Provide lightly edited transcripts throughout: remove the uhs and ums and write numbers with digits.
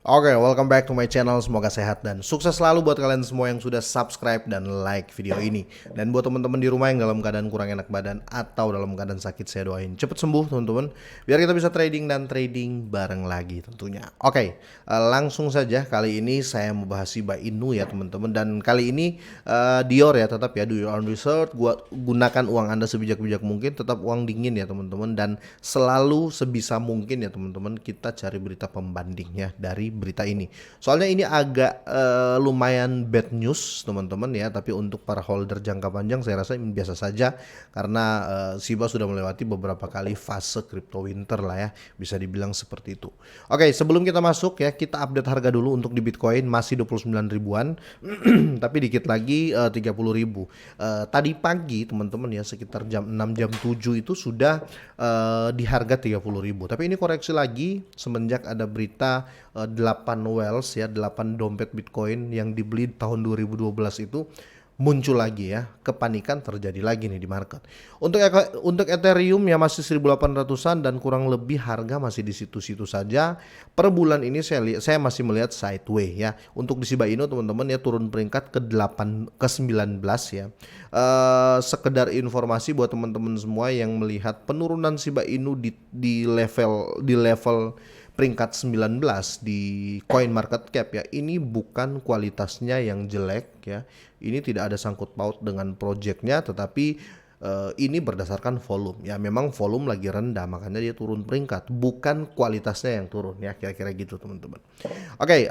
Oke, welcome back to my channel. Semoga sehat dan sukses selalu buat kalian semua yang sudah subscribe dan like video ini. Dan buat teman-teman di rumah yang dalam keadaan kurang enak badan atau dalam keadaan sakit, saya doain cepet sembuh teman-teman. Biar kita bisa trading dan trading bareng lagi tentunya. Oke, langsung saja kali ini saya mau bahas Shiba Inu ya teman-teman. Dan kali ini Dior ya, tetap ya, do your own research. Gunakan uang Anda sebijak-bijak mungkin, tetap uang dingin ya teman-teman. Dan selalu sebisa mungkin ya teman-teman, kita cari berita pembandingnya dari berita ini. Soalnya ini agak lumayan bad news teman-teman ya, tapi untuk para holder jangka panjang saya rasa ini biasa saja karena Shiba sudah melewati beberapa kali fase crypto winter lah ya, bisa dibilang seperti itu. Oke, sebelum kita masuk ya, kita update harga dulu. Untuk di Bitcoin masih 29 ribuan tapi dikit lagi 30 ribu. Tadi pagi teman-teman ya, sekitar jam 6 jam 7 itu sudah di harga 30 ribu. Tapi ini koreksi lagi semenjak ada berita 8 whales ya, 8 dompet Bitcoin yang dibeli tahun 2012 itu muncul lagi ya, kepanikan terjadi lagi nih di market. Untuk Ethereum ya masih 1800-an dan kurang lebih harga masih di situ-situ saja. Per bulan ini saya masih melihat sideway ya. Untuk di Shiba Inu teman-teman ya, turun peringkat ke 19 ya. Sekedar informasi buat teman-teman semua yang melihat penurunan Shiba Inu di level peringkat 19 di coin market cap ya, ini bukan kualitasnya yang jelek ya, ini tidak ada sangkut paut dengan projectnya, tetapi ini berdasarkan volume ya, memang volume lagi rendah makanya dia turun peringkat, bukan kualitasnya yang turun ya, kira-kira gitu teman-teman. Oke,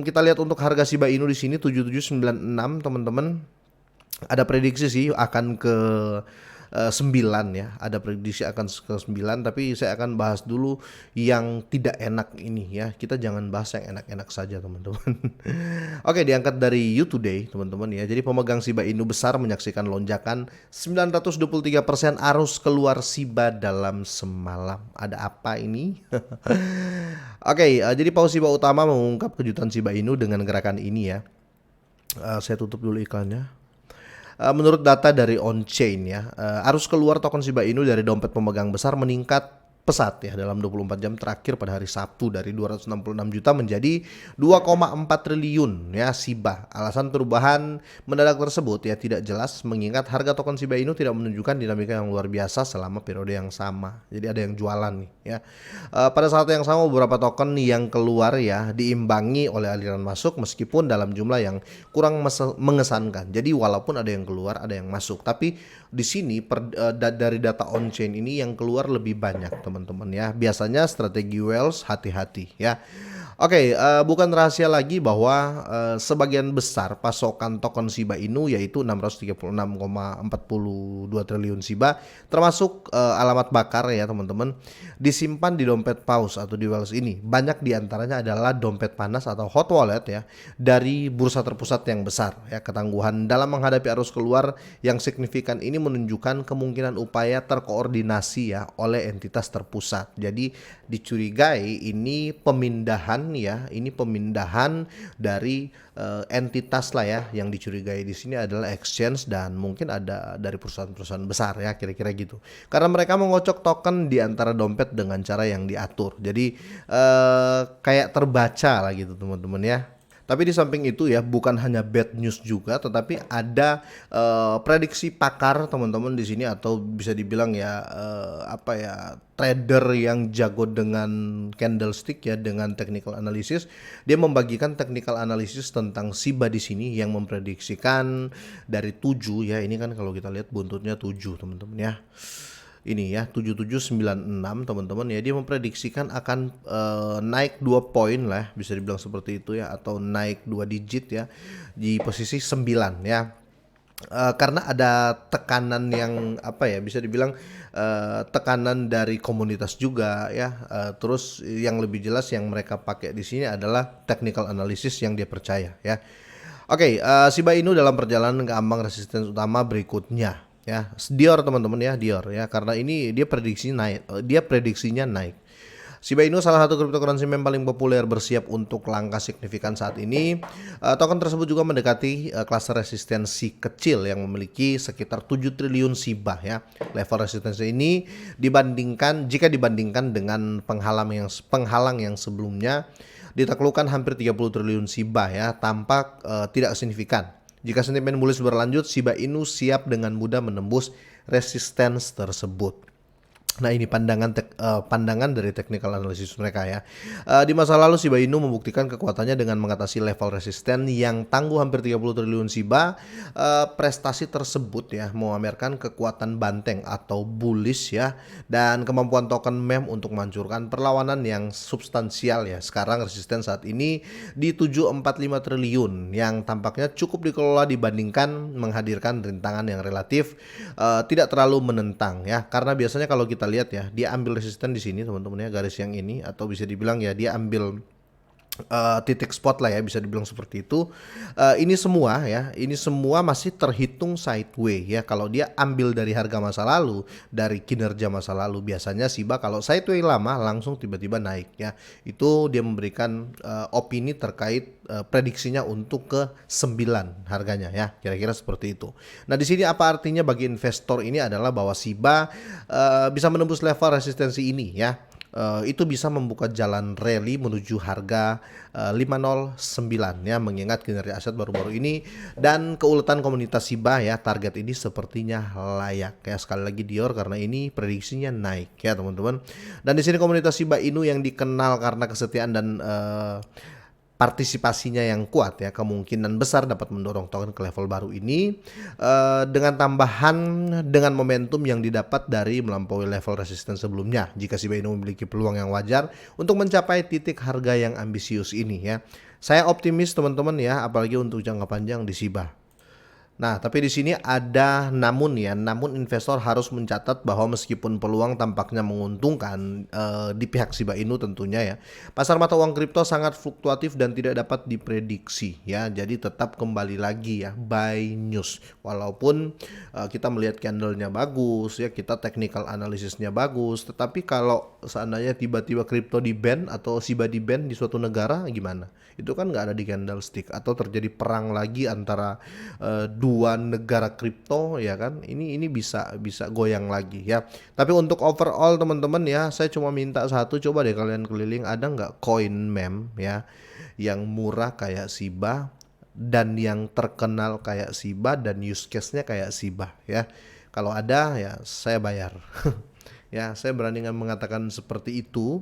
kita lihat untuk harga Shiba Inu di sini 7796 teman-teman. Ada prediksi sih akan ke 9 ya, ada prediksi akan ke 9, tapi saya akan bahas dulu yang tidak enak ini ya. Kita jangan bahas yang enak-enak saja teman-teman. Oke, diangkat dari You Today teman-teman ya. Jadi pemegang Shiba Inu besar menyaksikan lonjakan 923% arus keluar Shiba dalam semalam. Ada apa ini? Oke, jadi paus Shiba utama mengungkap kejutan Shiba Inu dengan gerakan ini ya. Saya tutup dulu iklannya. Menurut data dari on-chain ya, arus keluar token Shiba Inu dari dompet pemegang besar meningkat pesat ya dalam 24 jam terakhir pada hari Sabtu, dari 266 juta menjadi 2,4 triliun ya Shiba. Alasan perubahan mendadak tersebut ya tidak jelas, mengingat harga token Shiba Inu tidak menunjukkan dinamika yang luar biasa selama periode yang sama. Jadi ada yang jualan nih ya. Pada saat yang sama beberapa token yang keluar ya diimbangi oleh aliran masuk meskipun dalam jumlah yang kurang mengesankan. Jadi walaupun ada yang keluar, ada yang masuk, tapi di sini dari data on-chain ini yang keluar lebih banyak teman-teman ya. Biasanya strategi whales, hati-hati ya. Oke, bukan rahasia lagi bahwa sebagian besar pasokan token Shiba Inu yaitu 636,42 triliun Shiba, termasuk alamat bakar ya teman-teman, disimpan di dompet paus atau di whales ini. Banyak diantaranya adalah dompet panas atau hot wallet ya dari bursa terpusat yang besar ya. Ketangguhan dalam menghadapi arus keluar yang signifikan ini menunjukkan kemungkinan upaya terkoordinasi ya oleh entitas terpusat. Jadi dicurigai ini pemindahan ya, ini pemindahan dari entitas lah ya. Yang dicurigai di sini adalah exchange dan mungkin ada dari perusahaan-perusahaan besar ya, kira-kira gitu. Karena mereka mengocok token di antara dompet dengan cara yang diatur. Jadi kayak terbaca lah gitu teman-teman ya. Tapi di samping itu ya, bukan hanya bad news juga, tetapi ada prediksi pakar teman-teman di sini, atau bisa dibilang ya apa ya, trader yang jago dengan candlestick ya, dengan technical analysis. Dia membagikan technical analysis tentang Shiba di sini yang memprediksikan dari 7 ya. Ini kan kalau kita lihat buntutnya 7 teman-teman ya. Ini ya 7796 teman-teman ya, dia memprediksikan akan naik 2 poin lah, bisa dibilang seperti itu ya, atau naik 2 digit ya di posisi 9 ya. Karena ada tekanan yang apa ya, bisa dibilang tekanan dari komunitas juga ya. Terus yang lebih jelas yang mereka pakai di sini adalah technical analysis yang dia percaya ya. Oke, Shiba Inu dalam perjalanan ke ambang resistance utama berikutnya ya. Dior teman-teman ya, Dior ya, karena ini dia prediksinya naik. Shiba Inu salah satu cryptocurrency yang paling populer, bersiap untuk langkah signifikan saat ini. Token tersebut juga mendekati klaster resistensi kecil yang memiliki sekitar 7 triliun Shiba ya. Level resistensi ini jika dibandingkan dengan penghalang yang sebelumnya ditaklukkan hampir 30 triliun Shiba ya, tampak tidak signifikan. Jika sentimen bullish berlanjut, Shiba Inu siap dengan mudah menembus resistance tersebut. Nah, ini pandangan dari technical analysis mereka ya. Di masa lalu Shiba Inu membuktikan kekuatannya dengan mengatasi level resisten yang tangguh hampir 30 triliun Shiba. Prestasi tersebut ya memamerkan kekuatan banteng atau bullish ya, dan kemampuan token meme untuk menghancurkan perlawanan yang substansial ya. Sekarang resisten saat ini di 745 triliun yang tampaknya cukup dikelola dibandingkan menghadirkan rintangan yang relatif tidak terlalu menentang ya. Karena biasanya kalau kita lihat ya, dia ambil resisten di sini teman-teman ya, garis yang ini, atau bisa dibilang ya dia ambil titik spot lah ya, bisa dibilang seperti itu. Ini semua masih terhitung sideways ya. Kalau dia ambil dari harga masa lalu, dari kinerja masa lalu, biasanya Shiba kalau sideways lama langsung tiba-tiba naik ya. Itu dia memberikan opini terkait prediksinya untuk ke 9 harganya ya, kira-kira seperti itu. Nah, di sini apa artinya bagi investor ini adalah bahwa Shiba bisa menembus level resistensi ini ya. Itu bisa membuka jalan rally menuju harga 509 ya, mengingat kinerja aset baru-baru ini dan keuletan komunitas Shiba ya. Target ini sepertinya layak ya, sekali lagi Dior, karena ini prediksinya naik ya teman-teman. Dan di sini komunitas Shiba Inu yang dikenal karena kesetiaan dan partisipasinya yang kuat ya, kemungkinan besar dapat mendorong token ke level baru ini dengan tambahan dengan momentum yang didapat dari melampaui level resisten sebelumnya. Jika Shiba Inu memiliki peluang yang wajar untuk mencapai titik harga yang ambisius ini ya. Saya optimis teman-teman ya, apalagi untuk jangka panjang di Shiba. Nah, tapi di sini ada namun investor harus mencatat bahwa meskipun peluang tampaknya menguntungkan di pihak Shiba Inu tentunya ya, pasar mata uang kripto sangat fluktuatif dan tidak dapat diprediksi ya. Jadi tetap kembali lagi ya, buy news. Walaupun kita melihat candlenya bagus ya, kita technical analisisnya bagus, tetapi kalau seandainya tiba-tiba kripto di ban atau Shiba di ban di suatu negara gimana? Itu kan nggak ada di candlestick, atau terjadi perang lagi antara dua negara kripto ya kan, ini bisa goyang lagi ya. Tapi untuk overall teman-teman ya, saya cuma minta satu, coba deh kalian keliling, ada nggak coin meme ya yang murah kayak Shiba dan yang terkenal kayak Shiba dan use case-nya kayak Shiba ya. Kalau ada ya saya bayar. Ya, saya berani mengatakan seperti itu.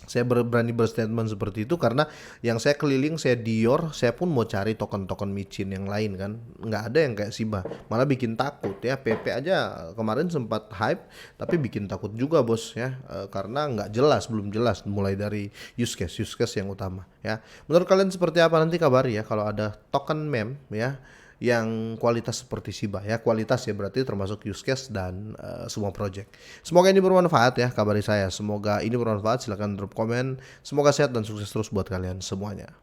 Saya berani berstatement seperti itu karena yang saya keliling, saya Dior, saya pun mau cari token-token micin yang lain kan, nggak ada yang kayak Shiba, malah bikin takut ya. PP aja kemarin sempat hype, tapi bikin takut juga bos ya, karena belum jelas mulai dari use case yang utama ya. Menurut kalian seperti apa? Nanti kabari ya kalau ada token meme ya yang kualitas seperti Shiba ya. Kualitas ya berarti termasuk use case dan semua project. Semoga ini bermanfaat ya, kabari saya. Semoga ini bermanfaat, silahkan drop komen. Semoga sehat dan sukses terus buat kalian semuanya.